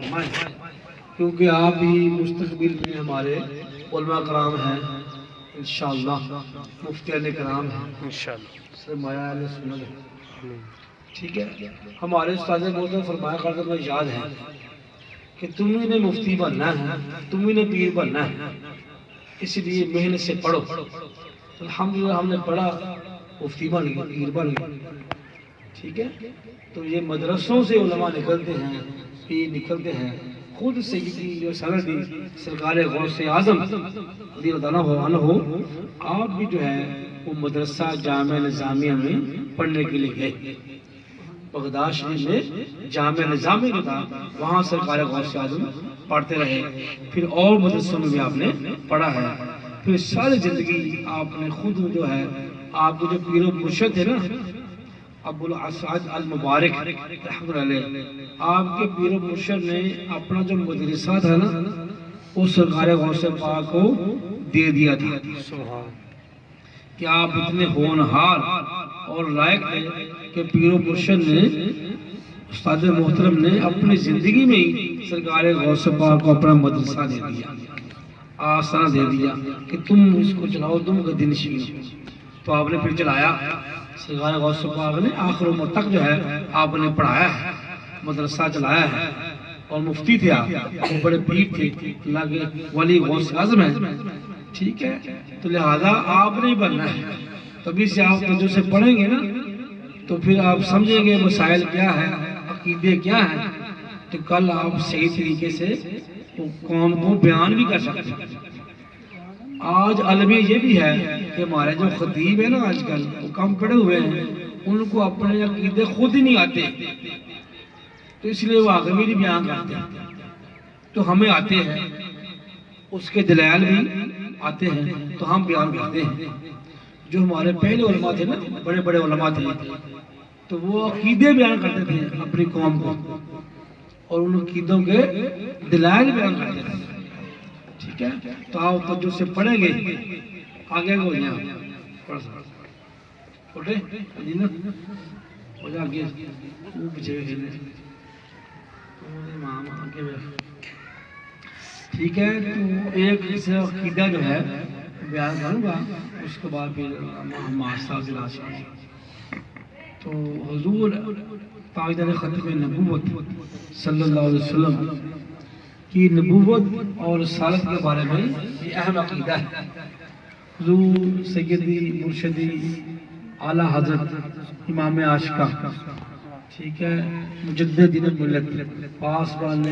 فرمائیں، کیونکہ آپ ہی مستقبل میں ہمارے علماء کرام ہیں انشاءاللہ، مفتیان کرام ہیں انشاءاللہ سرمایہ اہل سنت ہے، ٹھیک ہے۔ ہمارے استاد محترم فرمایا کرتے میں یاد ہے کہ تم ہی نے مفتی بننا ہے، تم ہی نے پیر بننا ہے، اس لیے محنت سے پڑھو۔ الحمدللہ ہم نے پڑھا، مفتی بن گئے، پیر بن گئے، ٹھیک ہے۔ تو یہ مدرسوں سے علماء نکلتے ہیں، پیر نکلتے ہیں۔ خود سیدی جو سندی سرکار غوث اعظم رضی اللہ عنہ آپ بھی جو ہے وہ مدرسہ جامعہ نظامیہ میں پڑھنے کے لیے گئے، بغداد شریف میں جامعہ نظامیہ تھا، وہاں سرکار غوث اعظم پڑھتے رہے، پھر اور مدرسوں میں بھی آپ نے پڑھا ہے۔ پھر ساری زندگی آپ نے خود جو ہے، آپ کے جو پیر و مرشد تھے نا ابو الاسعد المبارک رحمۃ اللہ علیہ، آپ کے پیر و مرشد نے اپنا جو مدرسہ تھا نا وہ سرکار غوث پاک کو دے دیا تھا، کہ آپ اتنے ہونہار اور لائق تھے کہ پیر و مرشد نے استاد محترم نے اپنی زندگی میں ہی سرکار غوث پاک کو اپنا مدرسہ دے دیا، آسانہ دے دیا کہ تم اس کو چلاؤ، تم کا دن نشین ہو۔ تو آپ نے پھر چلایا، سرکار غوث پاک نے آخر عمر تک جو ہے آپ نے پڑھایا ہے، مدرسہ چلایا ہے، اور مفتی تھے آپ، بڑے پیر تھے، اللہ کے ولی غوث اعظم ہیں، ٹھیک ہے۔ تو لہذا آپ نے بننا ہے، تبھی سے آپ جو سے پڑھیں گے نا تو پھر آپ سمجھیں گے مسائل کیا ہے، عقیدے کیا ہیں، تو کل آپ صحیح طریقے سے قوم کو بیان بھی کر سکتے ہیں۔ آج علمی یہ بھی ہے کہ ہمارے جو خطیب ہیں نا آج کل وہ کم پڑے ہوئے ہیں، ان کو اپنے عقیدے خود ہی نہیں آتے، تو اس لیے وہ آگے بھی نہیں بیان کرتے، تو ہمیں آتے ہیں، اس کے دلائل بھی آتے ہیں تو ہم بیان کرتے ہیں۔ جو ہمارے پہلے علماء تھے نا، بڑے بڑے علماء تھے، تو وہ عقیدے بیان کرتے تھے اپنی قوم کو، اور ان عقیدوں کے دلائل بیان کرتے تھے، ٹھیک ہے۔ تو آپ توجہ سے پڑھیں گے، آگے کو جائیں پڑھ سکتے اٹھے جی نا، ہو جا آگے وہ پیچھے کھیلے امام آگے بیٹھ، ٹھیک ہے۔ تو ایک جیسے عقیدہ جو ہے بیان کروں گا، اس کے بعد پھر ہم آستہ سے لاشیں۔ تو حضور تاجدار ختم نبوت صلی اللہ علیہ وسلم کی نبوت اور رسالت کے بارے میں یہ اہم عقیدہ ہے۔ حضور سیدی مرشدی اعلیٰ حضرت امام عاشقہ، ٹھیک ہے، مجدد دین ملت، پاسبان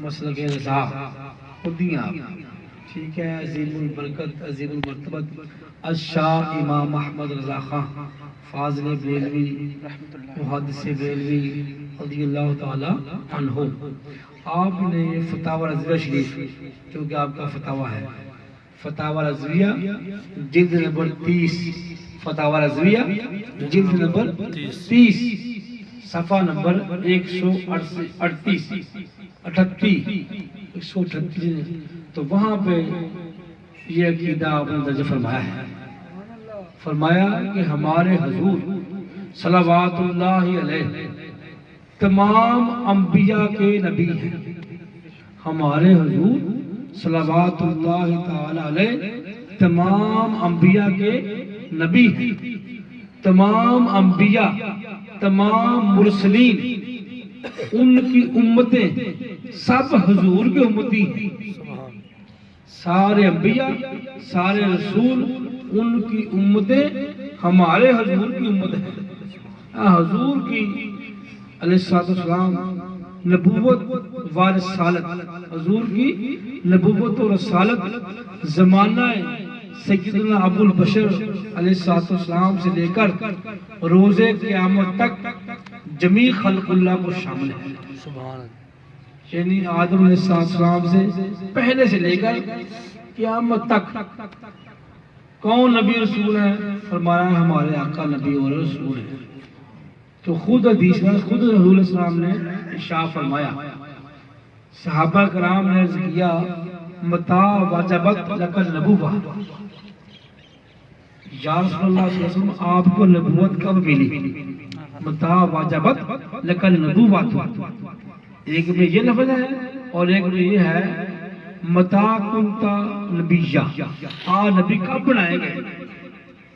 مسلک رضا، خودیاں، ٹھیک ہے، عظیم البرکت عظیم المرتبت الشاہ امام احمد رضا خان فاضل بریلوی محدث بریلوی رضی اللہ تعالی عنہ، آپ نے فتاوی رضویہ شریف جو کہ آپ کا فتاوی ہے، فتاوی رضویہ جلد نمبر 30، فتاوی رضویہ جلد نمبر 30 صفحہ نمبر 138 138، تو وہاں پہ یہ عقیدہ آپ نے درج فرمایا ہے، فرمایا کہ ہمارے حضور صلوات اللہ علیہ تمام انبیاء کے نبی ہیں، ہمارے حضور صلوات اللہ تعالی علیہ تمام انبیاء کے نبی ہیں، تمام انبیاء تمام مرسلین ان کی امتیں سب حضور کے امتی ہیں، سارے انبیاء سارے رسول ان کی امتیں ہمارے حضور کی امت ہیں۔ حضور کی علیہ السلام نبوت و رسالت، حضور کی نبوت و رسالت زمانہ سیدنا ابو البشر علیہ السلام سے لے کر روز قیامت تک جمیع خلق اللہ کو شامل ہے، یعنی آدم علیہ السلام سے پہلے سے لے کر قیامت تک کون نبی رسول ہے؟ فرمایا ہمارے آقا نبی اور رسول ہے۔ تو خود حدیث میں خود رسول السلام نے ارشاد فرمایا، صحابہ کرام نے عرض کیا متا وجبت لک النبوہ، یا رسول اللہ صلی اللہ علیہ وسلم آپ کو نبوت کب ملی؟ متا وجبت لک النبوہ، ایک میں یہ لفظ ہے اور ایک میں یہ ہے متا کنتا نبیہ، نبی کب بنائے گئے؟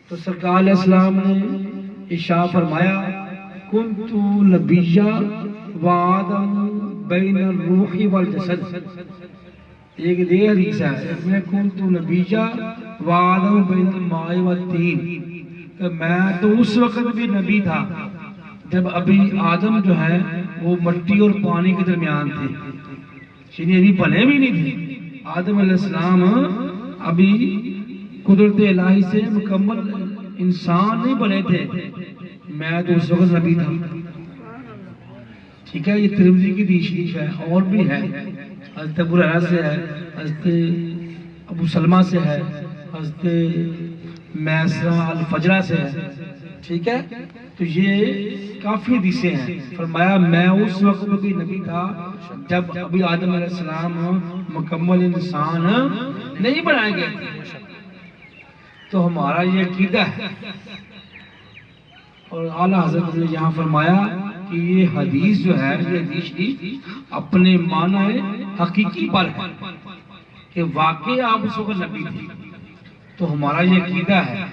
تو سرکار علیہ السلام نے ارشاد فرمایا کنت نبیہ وآدم بین الروح والجسد. ایک دیگر حدیث ہے میں کنت نبیہ وآدم بین الماء والطین، کہ میں تو اس وقت بھی نبی تھا جب ابھی آدم جو ہے وہ مٹی اور پانی کے درمیان تھے، یعنی ابھی بنے بھی نہیں تھے. آدم علیہ السلام ابھی قدرت الہی سے مکمل انسان نہیں بنے تھے، میں تو اس وقت نبی تھا. ٹھیک ہے، یہ ترمذی کی حدیث ہے، اور بھی ہے، حضرت ابو ہریرہ سے ہے، حضرت ابو سلمہ سے ہے، حضرت میسرہ الفجرہ سے ہے. ٹھیک ہے، تو یہ کافی حدیثیں ہیں. فرمایا میں اس وقت بھی نبی تھا جب ابھی آدم علیہ السلام مکمل انسان نہیں بنائے گئے تھے. تو ہمارا یہ عقیدہ ہے. اور اعلیٰ حضرت نے یہاں فرمایا کہ یہ حدیث جو ہے یہ حدیث اپنے معنی حقیقی پر ہے کہ واقعی آپ اس وقت نبی تھے. تو ہمارا یہ عقیدہ ہے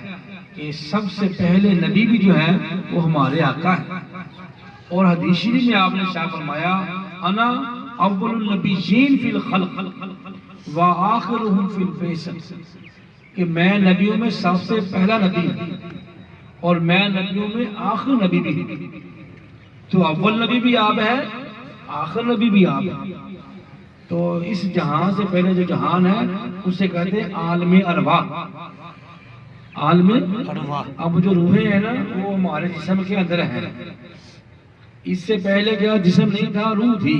کہ سب سے پہلے نبی بھی جو ہے وہ ہمارے آقا ہے. اور حدیث شریف میں آپ نے ارشاد فرمایا انا اول النبیین فی الخلق وآخرهم فی البعثہ، کہ میں نبیوں میں سب سے پہلا نبی ہوں اور میں نبیوں میں آخر نبی بھی ہوں. تو اول نبی بھی آپ ہے، آخر نبی بھی آپ ہے. تو اس جہان سے پہلے جو جہان ہے اسے کہتے ہیں عالم ارواح. عالم ارواح، اب جو روحیں ہیں نا وہ ہمارے جسم کے اندر ہیں. اس سے پہلے کیا جسم نہیں تھا، روح تھی،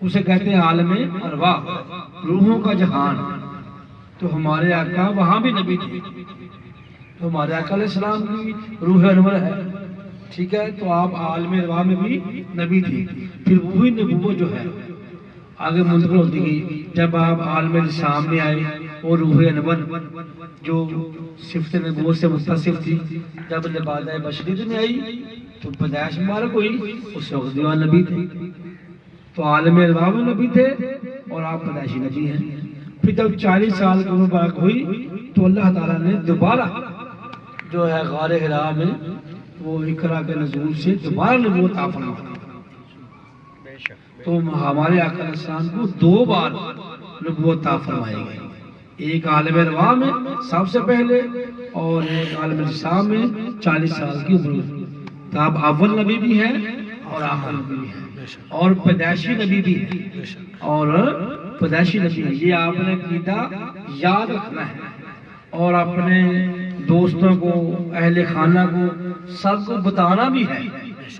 اسے کہتے ہیں عالم ارواح، روحوں کا جہان. تو ہمارے آقا وہاں بھی نبی تھے. تو ہمارے آقا علیہ السلام کی روح انور ہے. ٹھیک ہے، تو آپ عالم ارواح میں بھی نبی تھے. پھر وہی نبوت جو ہے آگے منتقل ہوتی گئی. جب آپ عالم السلام میں آئے اور روح انور جو صفت نبوت سے متصف تھی جب لبادہ بشریت میں آئی تو پیدائش مبارک ہوئی، اس وقت دیوان نبی تھے. تو عالم ارواح میں نبی تھے اور آپ پیدائشی نبی ہیں. پھر جب 40 سال کی عمر مبارک ہوئی تو اللہ تعالیٰ نے دوبارہ جو ہے غار حرا میں وہ اقرا کے نزول سے دوبارہ نبوت عطا فرمائی. تو ہمارے آقا علیہ السلام کو 2 بار نبوت عطا فرمائی گئی، ایک عالم ارواح میں سب سے پہلے اور ایک عالم السلام میں 40 سال کی عمر میں. تو آپ اول نبی بھی ہیں اور آخر نبی بھی ہیں اور پیدائشی نبی بھی ہیں اور پیدائشی نبی ہیں. یہ آپ نے عقیدہ یاد رکھنا ہے اور اپنے دوستوں کو، اہل خانہ کو، سب کو بتانا بھی ہے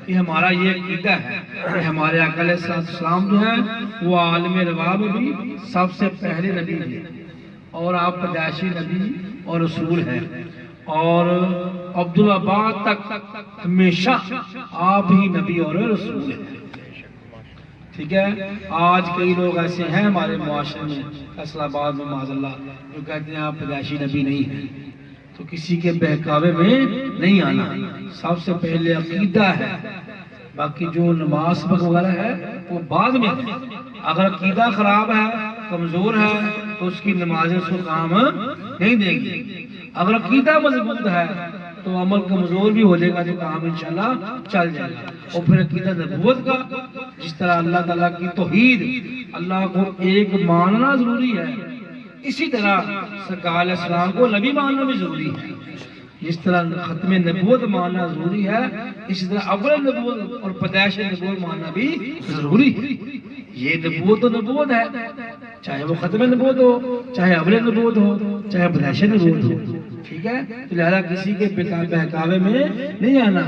کہ ہمارا یہ عقیدہ ہے کہ ہمارے آقا علیہ السلام جو ہیں وہ عالم ارواح میں بھی سب سے پہلے نبی ہیں اور آپ پیدائشی نبی اور رسول ہیں. اور عبدالآباد تک ہمیشہ آپ ہی نبی اور رسول ہیں. ٹھیک ہے، آج کئی لوگ ایسے ہیں ہمارے معاشرے میں فیصل آباد میں معاذ اللہ جو کہتے ہیں آپ پیدائشی نبی نہیں ہیں. تو کسی کے بہکاوے میں نہیں آنا. سب سے پہلے عقیدہ ہے، باقی جو نماز وغیرہ ہے وہ بعد میں. اگر عقیدہ خراب ہے، کمزور ہے تو اس کی نمازیں اس کو کام نہیں دے گی. اگر عقیدہ مضبوط ہے تو عمل کمزور بھی ہو جائے گا تو کام انشاءاللہ چل جائے گا. اور پھر عقیدہ نبوت کا، جس طرح اللہ تعالیٰ کی توحید، اللہ کو ایک ماننا ضروری ہے، اسی طرح سرکار علیہ السلام کو نبی ماننا بھی ضروری ہے. جس طرح ختم نبوت ماننا ضروری ہے اسی طرح اول نبوت اور پیدائش نبوت ماننا بھی ضروری ہے. یہ نبوت تو نبوت ہے، چاہے وہ ختم نبوت ہو، چاہے اول نبوت ہو، چاہے پیدائش نبوت ہو. ٹھیک ہے، تو لہذا کسی کے بہکاوے میں نہیں آنا.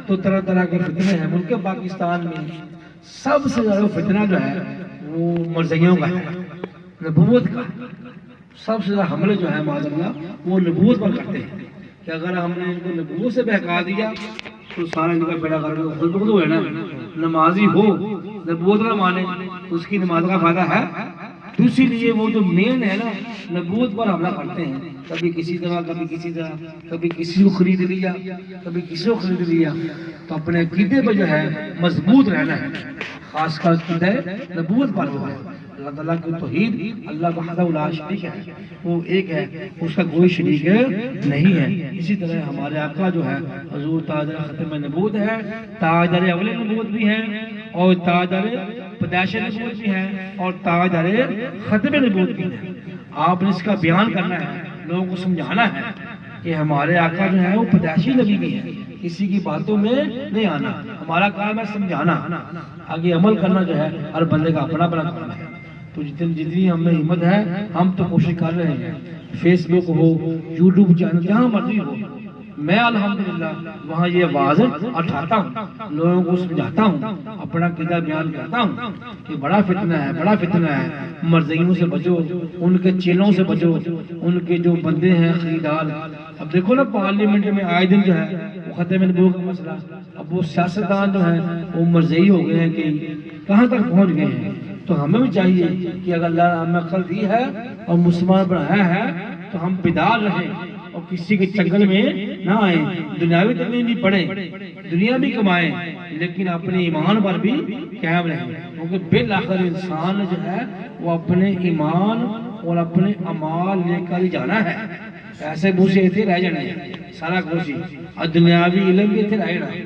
تو طرح طرح کے فتنے ہیں ملک پاکستان میں. سب سے زیادہ فتنہ جو ہے وہ مرزیوں کا ہے، نبوت کا. سب سے زیادہ حملے جو ہے معاذ اللہ وہ نبوت پر کرتے ہیں کہ اگر ہم نے ان کو نبوت سے بہکا دیا تو سارا ان کا بیڑا کر کے خود بخود ہوئے نا. نمازی ہو نبوت نہ مانے اس کی نماز کا فائدہ ہے. دوسری لیے وہ جو مین ہے نا نبوت پر حملہ کرتے ہیں، کبھی کسی طرح کبھی کسی طرح، کبھی کسی کو خرید لیا کبھی کسی کو خرید لیا. تو اپنے عقیدے پہ جو ہے مضبوط رہنا ہے. خاص کر عقیدہ نبوت پر ہوا ہے. اللہ تعالیٰ کی توحید اللہ وحدہ لا شریک ہے، وہ ایک ہے، اس کا کوئی شریک نہیں ہے. اسی طرح ہمارے آقا جو ہے حضور تاجدار ختم نبوت ہے، تاجدار اول نبوت بھی ہے، اور تاجدار پیدائش نبوت بھی ہے، اور تاجدار ختم نبوت بھی ہے. آپ نے اس کا بیان کرنا ہے، لوگوں کو سمجھانا ہے کہ ہمارے آقا جو ہے وہ پیدائشی نبی بھی ہے، کسی کی باتوں میں نہیں آنا. ہمارا کام ہے سمجھانا، آگے عمل کرنا جو ہے ہر بندے کا اپنا اپنا کام ہے. تو جتنی ہم میں ہمت ہے ہم تو کوشش کر رہے ہیں، فیس بک ہو، یوٹیوب چینل، جہاں مرضی ہو، میں الحمدللہ وہاں یہ واضح اٹھاتا ہوں، لوگوں کو سمجھاتا ہوں، اپنا عقیدہ بیان کرتا ہوں کہ بڑا فتنہ ہے، بڑا فتنہ ہے، مرضیوں سے بچو، ان کے چیلوں سے بچو، ان کے جو بندے ہیں خریدار. اب دیکھو نا پارلیمنٹ میں آئے دن جو ہے وہ ختم نبوت کا مسئلہ، اب وہ سیاستدان جو ہیں وہ مرضی ہو گئے ہیں کہ کہاں تک پہنچ گئے ہیں. تو ہمیں بھی چاہیے کہ اگر اللہ ہمیں عقل دی ہے اور مسلمان بنایا ہے تو ہم بیدار رہیں اور کسی کے چنگل میں نہ آئیں، دنیاوی تکلیف بھی پڑیں، دنیا بھی کمائیں، لیکن اپنے ایمان پر بھی قائم رہیں. کیونکہ بالآخر انسان جو ہے وہ اپنے ایمان اور اپنے اعمال لے کر ہی جانا ہے. ایسے بوسے تھے رہ جانا ہے سارا کچھ، اور دنیاوی علم بھی تھے رہ جانا ہے.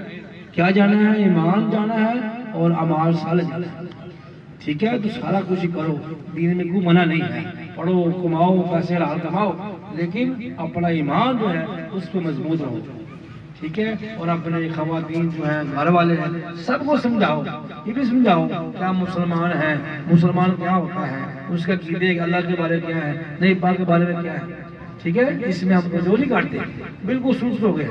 کیا جانا ہے؟ ایمان جانا ہے اور اعمال صالح جانا ہے. ٹھیک ہے، تو سارا کچھ ہی کرو، دین میں کوئی منع نہیں ہے، پڑھو، کماؤ، پیسے حلال کماؤ، لیکن اپنا ایمان جو ہے اس پہ مضبوط رہو. ٹھیک ہے، اور اپنے خواتین جو ہیں، گھر والے ہیں، سب کو سمجھاؤ، یہ بھی سمجھاؤ کیا مسلمان ہے، مسلمان کیا ہوتا ہے، اس کا عقیدے اللہ کے بارے کیا ہے، نبی پاک کے بارے میں کیا ہے. ٹھیک ہے، اس میں ہم کو جو نہیں کاٹتے، بالکل سوچ لو گے.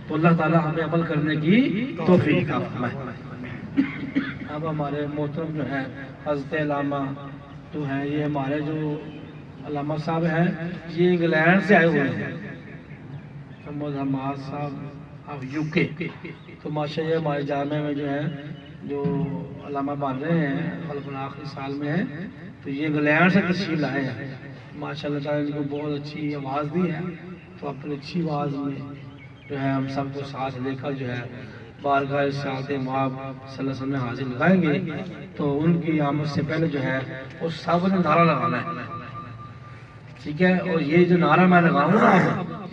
تو اللہ تعالیٰ ہمیں عمل کرنے کی توفیق عطا فرمائے. اب ہمارے محترم جو ہیں حضرت علامہ جو ہیں، یہ ہمارے جو علامہ صاحب ہیں یہ انگلینڈ سے آئے ہوئے ہیں، محمد حماد صاحب آف یو کے. تو ماشاء اللہ ہمارے جامعہ میں جو ہیں جو علامہ بن رہے ہیں خلف آخری سال میں ہیں، تو یہ انگلینڈ سے تشریف لائے ہیں. ماشاء اللہ تعالیٰ نے کو بہت اچھی آواز دی ہے، تو اپنی اچھی آواز میں جو ہے ہم سب کو ساتھ لے کر جو ہے بارگاہ ارشاد مآب صلی اللہ علیہ وسلم میں حاضر لگائیں گے. تو ان کی آمد سے پہلے جو ہے اس صاحب نے نعرہ لگانا ہے. ٹھیک ہے، اور یہ جو نعرہ میں لگاؤں گا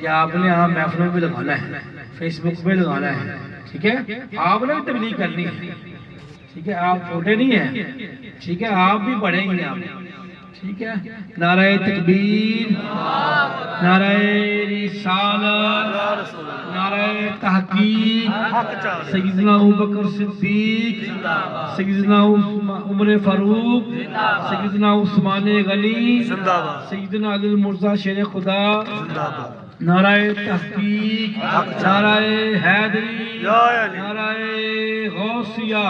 یہ آپ نے آپ محفلوں میں بھی لگانا ہے، فیس بک پہ لگانا ہے. ٹھیک ہے، آپ نے بھی تبلیغ کرنی ہے. ٹھیک ہے، آپ چھوٹے نہیں ہیں. ٹھیک ہے، آپ بھی پڑھیں گے آپ. ٹھیک ہے، نعرہ تکبیر، نعرہ رسالت، نعرہ تحقیق، سیدنا ابوبکر صدیق، سیدنا عمر فاروق، سیدنا عثمان غنی، سیدنا علی المرتضی شیر خدا، نعرہ تحقیق، نعرہ حیدری، نعرہ غوثیہ،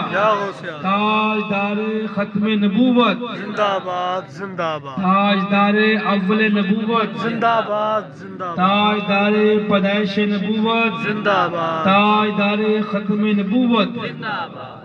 تاجدار ختم نبوت زندہ باد، زندہ باد، تاجدار اول نبوت زندہ باد، زندہ باد، تاجدار پیدائش نبوت زندہ باد، تاجدار ختم نبوت زندہ باد.